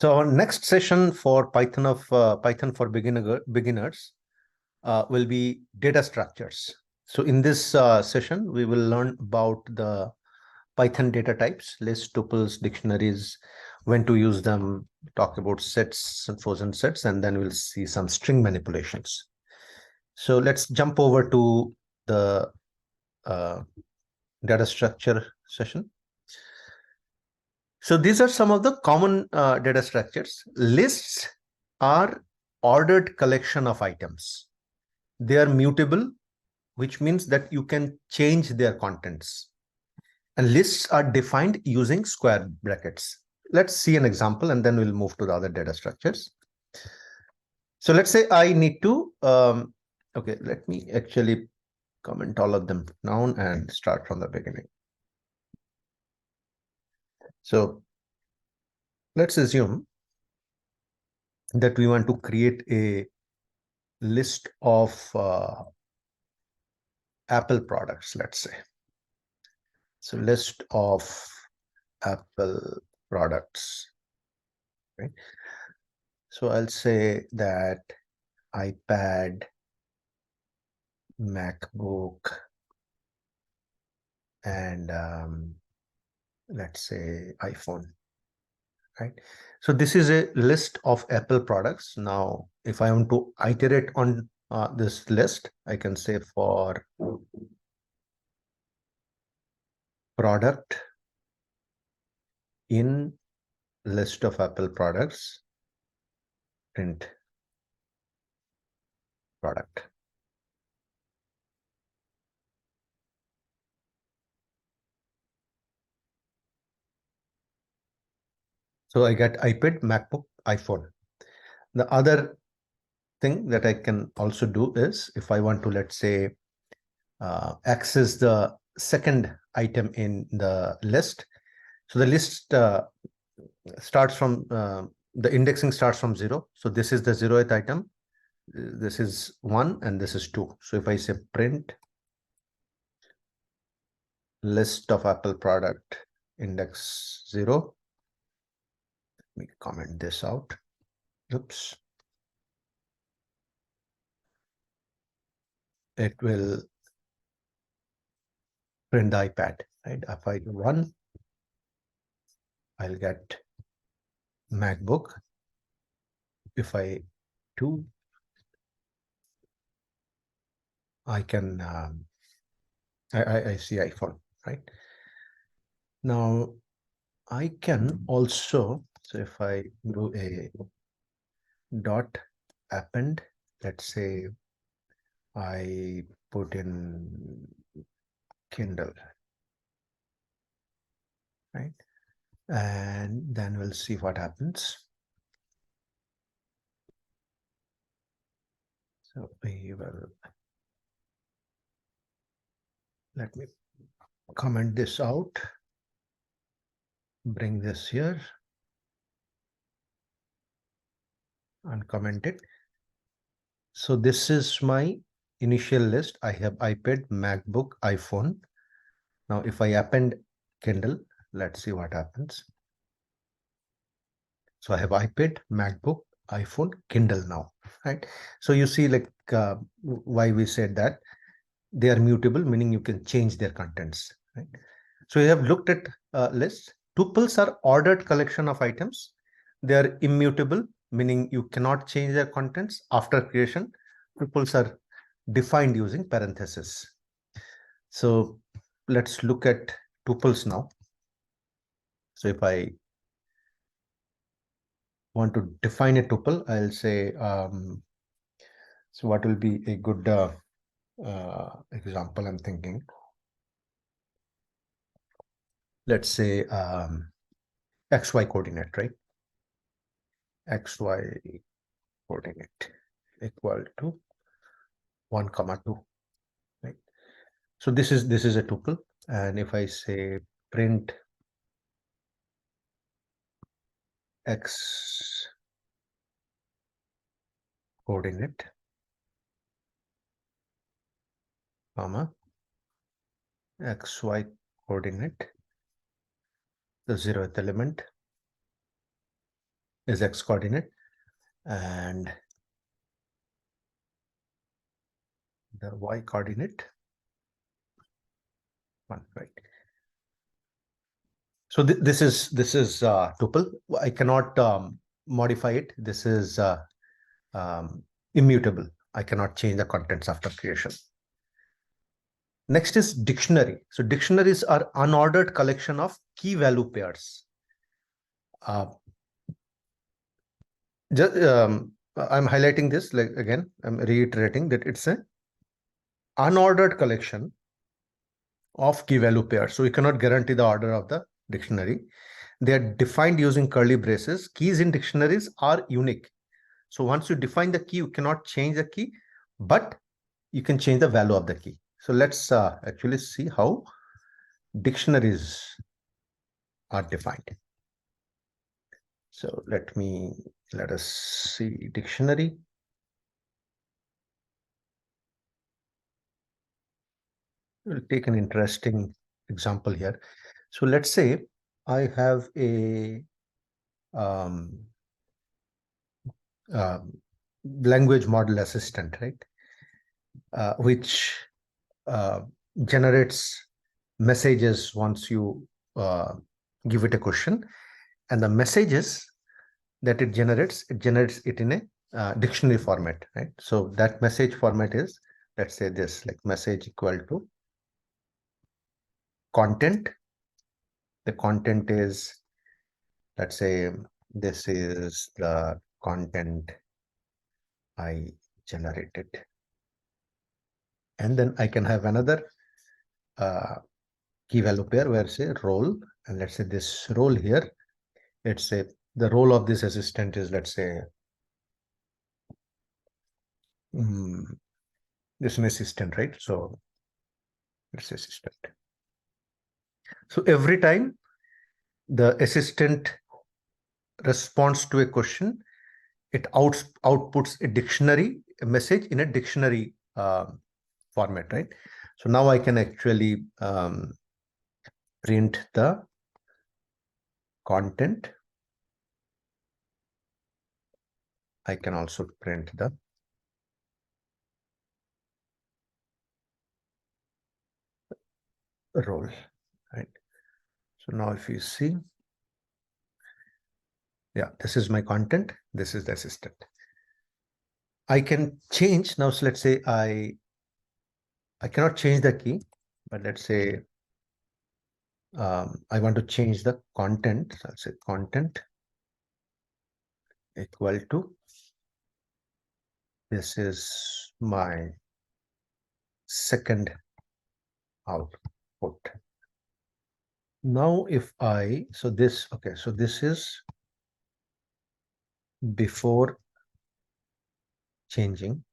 So our next session for Python for beginners will be data structures. So in this session, we will learn about the Python data types, lists, tuples, dictionaries, when to use them, talk about sets and frozen sets, and then we'll see some string manipulations. So let's jump over to the data structure session. So these are some of the common data structures. Lists are ordered collection of items. They are mutable, which means that you can change their contents. And lists are defined using square brackets. Let's see an example and then we'll move to the other data structures. So let's say I need to, okay, let me actually comment all of them down and start from the beginning. So let's assume that we want to create a list of Apple products, let's say. So list of Apple products, right? So I'll say that iPad, MacBook, and let's say iPhone, right? So this is a list of Apple products. Now, if I want to iterate on this list, I can say for product in list of Apple products, print product. So I get iPad, MacBook, iPhone. The other thing that I can also do is if I want to, let's say, access the second item in the list. So the list starts from, the indexing starts from 0. So this is the 0th item. This is 1 and this is 2. So if I say print list of Apple product index 0, let me comment this out. Oops. It will print the iPad, right? If I do 1, I'll get MacBook. If I do, I can, I see iPhone, right? Now, I can also, so if I do a dot append, let's say I put in Kindle, right? And then we'll see what happens. So we will, let me comment this out, bring this here, uncomment it. So this is my initial list. I have iPad, MacBook, iPhone. Now, if I append Kindle, let's see what happens. So I have iPad, MacBook, iPhone, Kindle now, right? So you see, like, why we said that they are mutable, meaning you can change their contents, right? So we have looked at lists. Tuples are ordered collection of items. They are immutable, meaning you cannot change their contents after creation. Tuples are defined using parentheses. So let's look at tuples now. So if I want to define a tuple, I'll say, so what will be a good example I'm thinking? Let's say XY coordinate, right? XY coordinate equal to 1, 2, right? So this is a tuple. And if I say print X coordinate, comma, XY coordinate, the 0th element, is x coordinate, and the y coordinate 1, right? So this is tuple. I cannot modify it. This is immutable. I cannot change the contents after creation. Next is dictionary. So dictionaries are unordered collection of key value pairs. Just, I'm highlighting this, like, again, I'm reiterating that it's an unordered collection of key value pairs. So we cannot guarantee the order of the dictionary. They are defined using curly braces. Keys in dictionaries are unique. So once you define the key, you cannot change the key, but you can change the value of the key. So let's actually see how dictionaries are defined. So let us see dictionary. We'll take an interesting example here. So let's say I have a language model assistant, right? Which generates messages once you give it a question, and the messages that it generates it in a dictionary format, right? So that message format is, let's say, this, like message equal to content. The content is, let's say, this is the content I generated, and then I can have another key value pair where, say, role, and let's say this role here, let's say the role of this assistant is, let's say, this is an assistant, right? So it's assistant. So every time the assistant responds to a question, it outputs a dictionary, a message in a dictionary format, right? So now I can actually print the content. I can also print the role, right? So now if you see, yeah, this is my content, this is the assistant. I can change now. So let's say I cannot change the key, but let's say I want to change the content. So I'll say content equal to, this is my second output. Now if I, so this, okay, so this is before changing.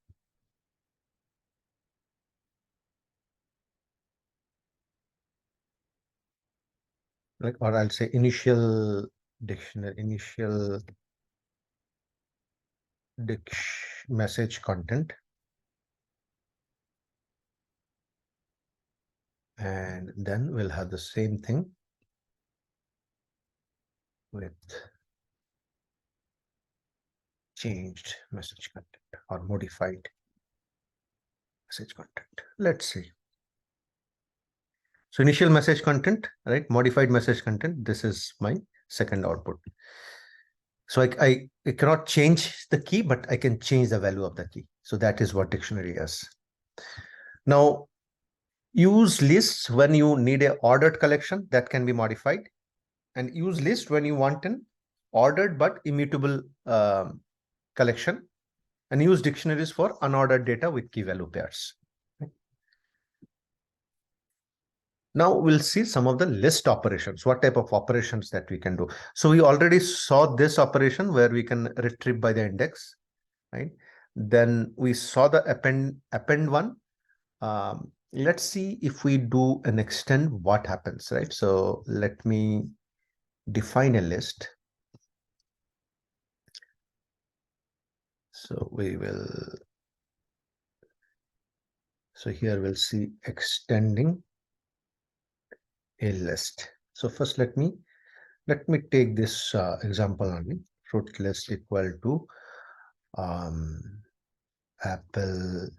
Like, or I'll say initial dictionary, initial message content, and then we'll have the same thing with changed message content or modified message content. Let's see. So initial message content, right? Modified message content. This is my second output. So I cannot change the key, but I can change the value of the key. So that is what dictionary is. Now, use lists when you need a ordered collection that can be modified, and use list when you want an ordered but immutable collection, and use dictionaries for unordered data with key value pairs. Now we'll see some of the list operations, what type of operations that we can do. So we already saw this operation where we can retrieve by the index, right? Then we saw the append one. Let's see if we do an extend, what happens, right? So let me define a list. So we will, so here we'll see extending a list. So first let me take this example only. fruit list equal to apple,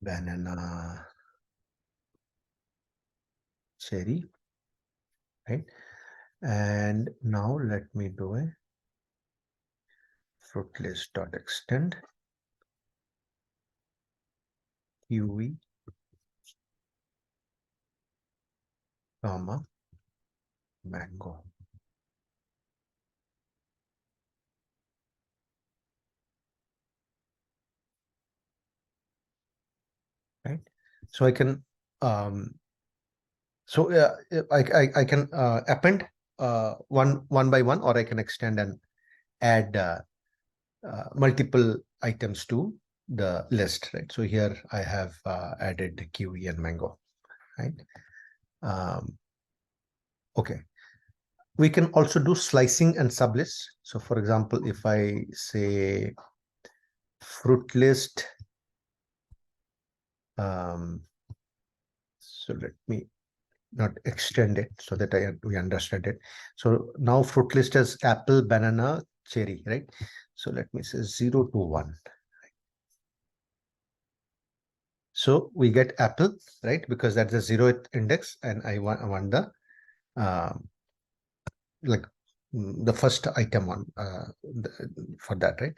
banana, cherry, right? And now let me do a fruit list dot extend QE, comma, mango. Right. So I can I can append one by one, or I can extend and add multiple items to the list, right? So here I have added kiwi and mango, right? Okay. We can also do slicing and sublist. So for example, if I say fruit list, so let me not extend it so that we understand it. So now fruit list has apple, banana, cherry, right? So let me say 0 to 1. So we get apple, right? Because that's the 0th index, and I want the like the first item on for that, right?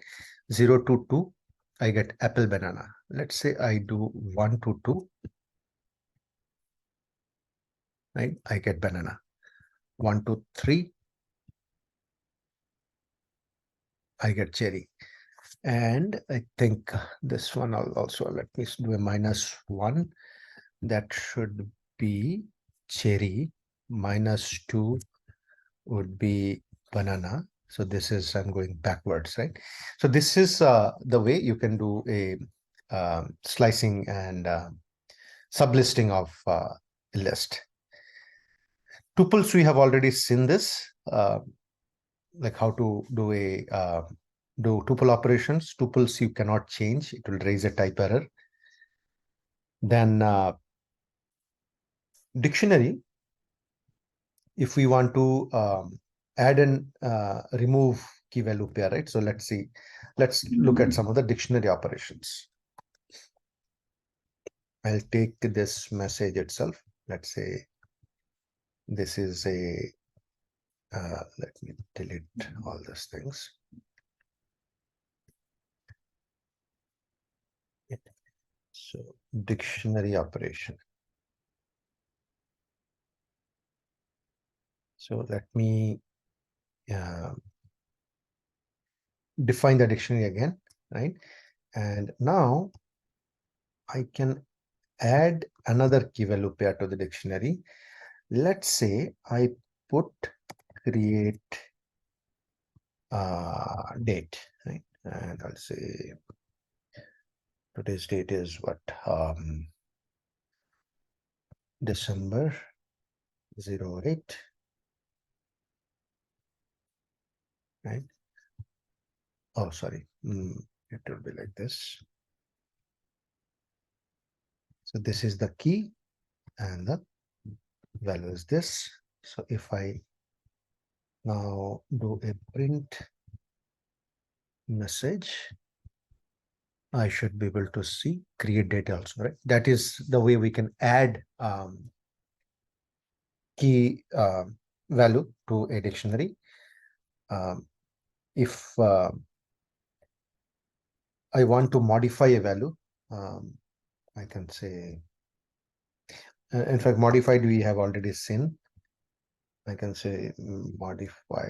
0 to 2, I get apple, banana. Let's say I do 1 to 2, right? I get banana. 1 to 3, I get cherry. And I think this one I'll also, let me do a -1. That should be cherry. -2 would be banana. So this is, I'm going backwards, right? So this is the way you can do a slicing and sublisting of a list. Tuples, we have already seen this, like how to do a do tuple operations. Tuples you cannot change; it will raise a type error. Then dictionary, if we want to add and remove key value pair, right? So let's see. Let's look at some of the dictionary operations. I'll take this message itself. Let's say this is a, let me delete all these things. So dictionary operation. So let me define the dictionary again, right? And now I can add another key value pair to the dictionary. Let's say I put create date, right? And I'll say today's date is what? December 08, right? Oh, sorry. It will be like this. So this is the key and the value is this. So if I now do a print message, I should be able to see create data also, right? That is the way we can add key value to a dictionary. If I want to modify a value, I can say, in fact, modified we have already seen. I can say modify,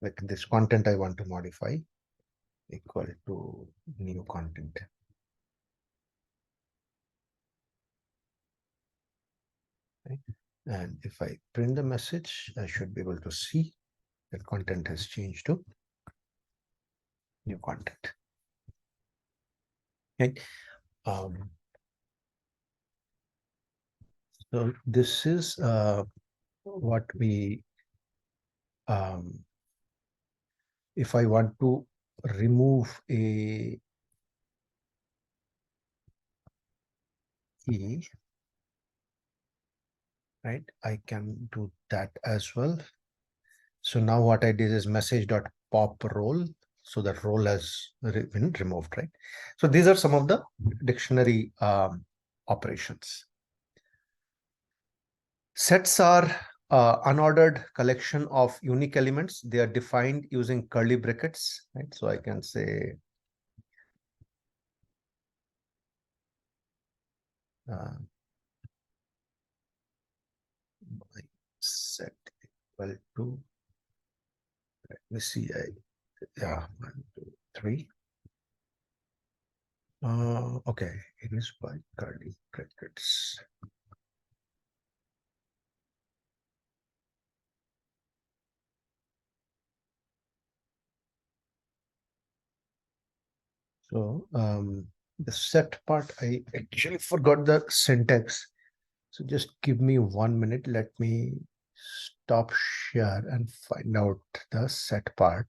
like this content I want to modify equal to new content. Right? And if I print the message, I should be able to see that content has changed to new content. Okay. So this is what we, if I want to remove a key, right, I can do that as well. So now what I did is message.pop role. So that role has been removed, right? So these are some of the dictionary operations. Sets are unordered collection of unique elements. They are defined using curly brackets, right? So I can say set equal to, let me see, yeah, 1, 2, 3. Okay, it is by curly brackets. So the set part, I actually forgot the syntax. So just give me 1 minute. Let me stop share and find out the set part.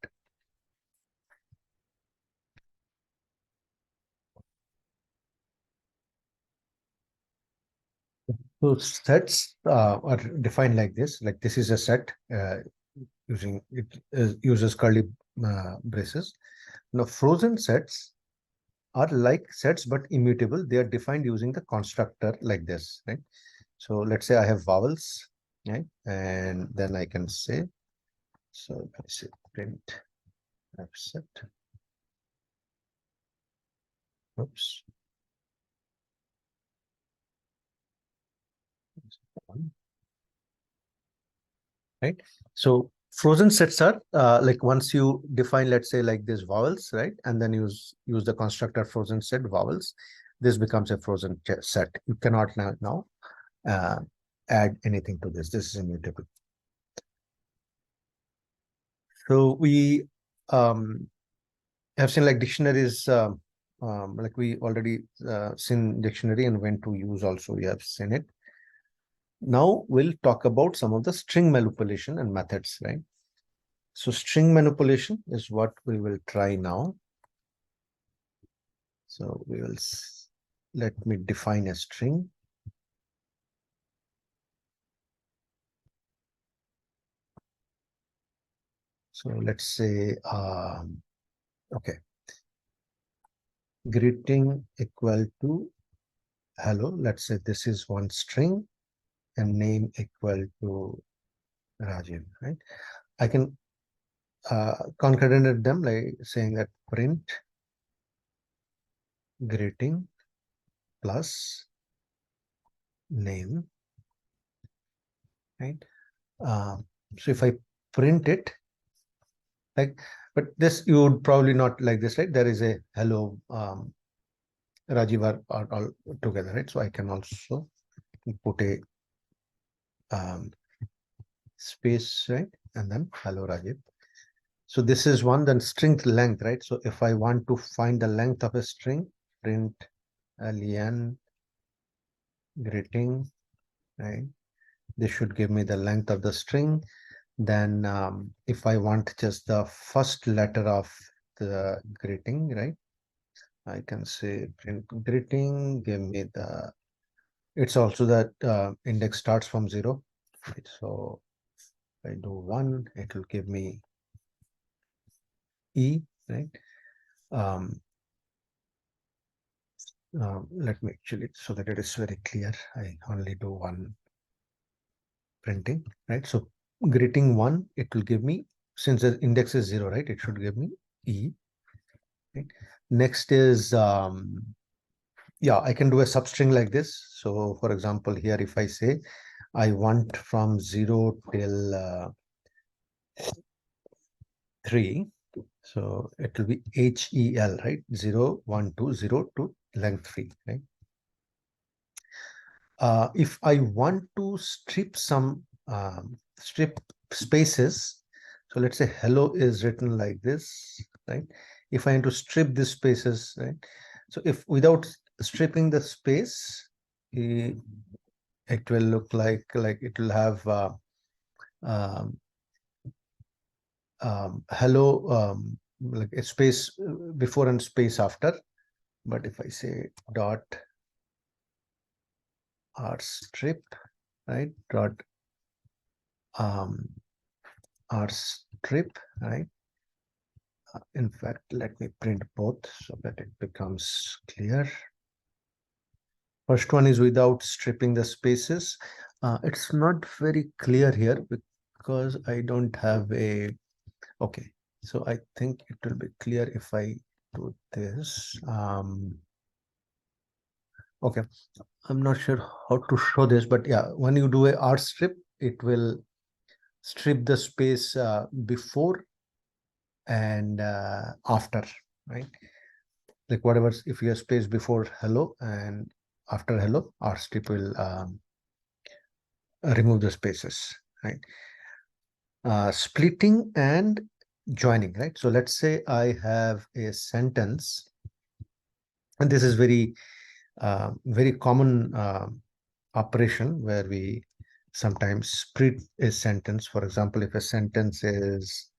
So sets are defined like this. Like this is a set using it uses curly braces. Now frozen sets are like sets but immutable. They are defined using the constructor like this, right? So let's say I have vowels, right? And then I can say, so let me say print set. Oops. Right. So frozen sets are like once you define, let's say like this vowels, right? And then use the constructor frozen set vowels, this becomes a frozen set. You cannot now uh, add anything to this. This is immutable. So we have seen like dictionaries, like we already seen dictionary and when to use also we have seen it. Now we'll talk about some of the string manipulation and methods, right? So string manipulation is what we will try now. So we will, let me define a string. So let's say, okay, greeting equal to hello. Let's say this is one string and name equal to Rajiv, right? I can concatenate them like saying that print greeting plus name, right? So if I print it like, but this you would probably not like this, right? There is a hello Rajiv are all together, right? So I can also put a space, right? And then hello Rajiv. So this is one, then string length, right? So if I want to find the length of a string, print len greeting, right? This should give me the length of the string. Then if I want just the first letter of the greeting, right? I can say print greeting, give me the, it's also that index starts from 0. Right? So if I do 1, it will give me E, right? Um, let me actually, so that it is very clear, I only do one printing, right? So greeting 1, it will give me, since the index is 0, right? It should give me E. Right? Next is, yeah, I can do a substring like this. So for example, here, if I say, I want from 0 till 3, so it will be HEL, right? 0, 1, 2, 0 to length 3, right? If I want to strip some strip spaces, so let's say hello is written like this, right? If I want to strip these spaces, right? So if without stripping the space, it will look like it will have um, hello, like a space before and space after. But if I say dot r strip, right, dot um, R strip, right? In fact, let me print both so that it becomes clear. First one is without stripping the spaces. It's not very clear here because I don't have a, okay. So I think it will be clear if I do this. Okay, I'm not sure how to show this, but yeah, when you do a R strip, it will strip the space before and after, right? Like whatever, if you have space before hello and after hello, R strip will remove the spaces, right? Splitting and joining, right? So let's say I have a sentence, and this is very common operation where we sometimes split a sentence. For example, if a sentence is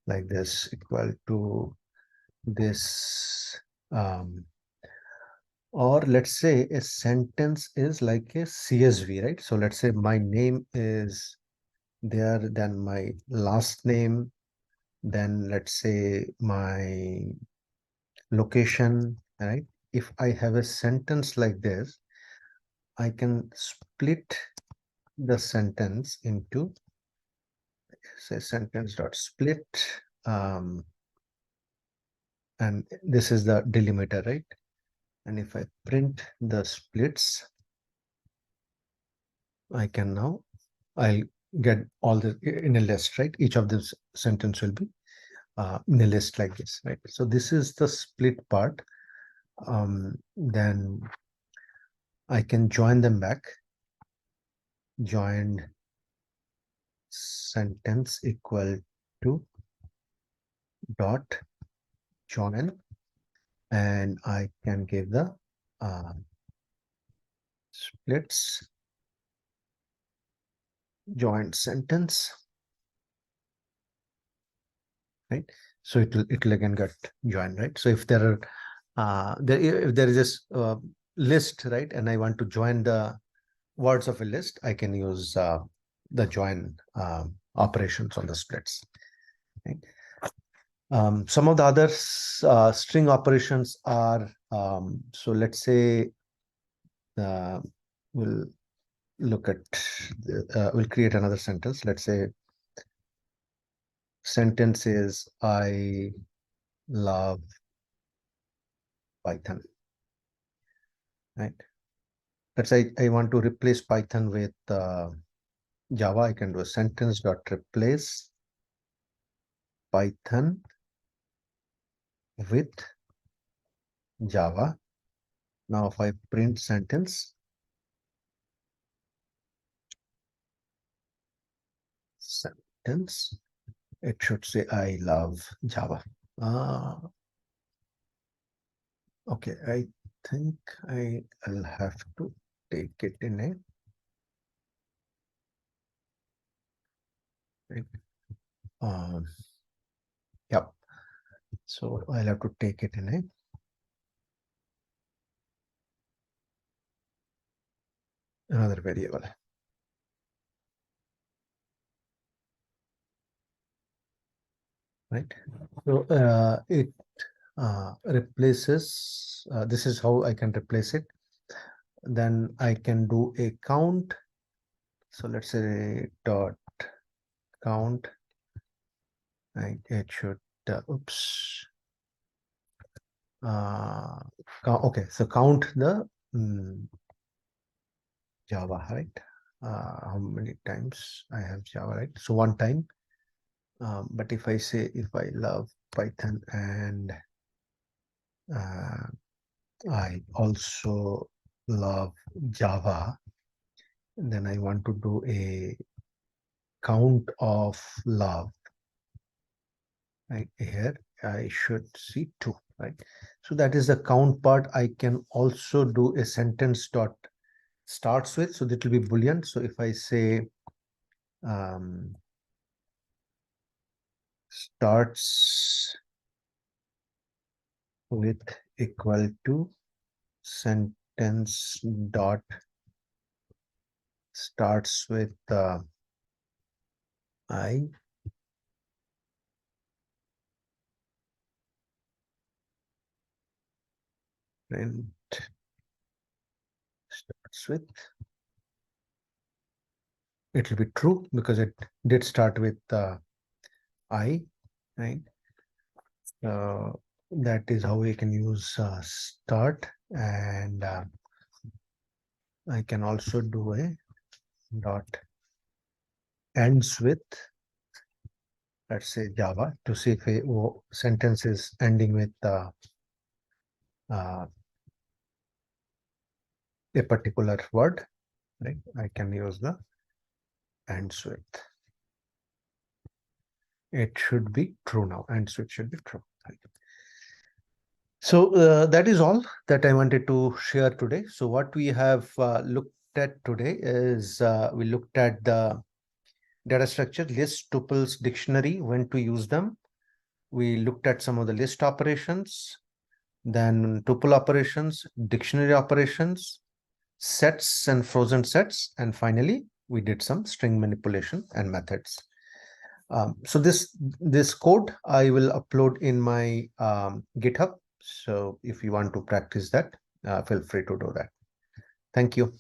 like this, equal to this, or let's say a sentence is like a CSV, right? So let's say my name is there, then my last name, then let's say my location, right? If I have a sentence like this, I can split the sentence into, say, sentence dot split, and this is the delimiter, right? And if I print the splits, I can now, I'll get all the in a list, right? Each of this sentence will be in a list like this, right? So this is the split part. Then I can join them back. Joined sentence equal to dot join, and I can give the splits joint sentence, right? So it will again get joined, right? So if there are if there is this list, right, and I want to join the words of a list, I can use the join operations on the splits, right? Some of the other string operations are, so let's say we'll look at, we'll create another sentence. Let's say sentence is I love Python, right? Let's say I want to replace Python with Java. I can do a sentence dot replace Python with Java. Now if I print sentence, it should say I love Java. Okay, I think I'll have to take it in a, right? Yep. So I'll have to take it in another variable, right? So it replaces, this is how I can replace it. Then I can do a count. So let's say dot count, and it should, oops. Okay, so count the Java, right? How many times I have Java, right? So one time. But if I say if I love Python and I also love Java, then I want to do a count of love, right? Here I should see 2, right? So that is the count part. I can also do a sentence dot starts with, so that will be Boolean. So if I say starts with equal to sentence dot starts with I print starts with, it will be true because it did start with I, right? That is how we can use start, and I can also do a dot ends with, let's say, Java, to see if a sentence is ending with uh, a particular word, right? I can use the ends with. It should be true now. Ends with should be true. Right? So that is all that I wanted to share today. So what we have looked at today is we looked at the data structure, list, tuples, dictionary, when to use them. We looked at some of the list operations, then tuple operations, dictionary operations, sets and frozen sets, and finally we did some string manipulation and methods. So this code I will upload in my GitHub. So if you want to practice that, feel free to do that. Thank you.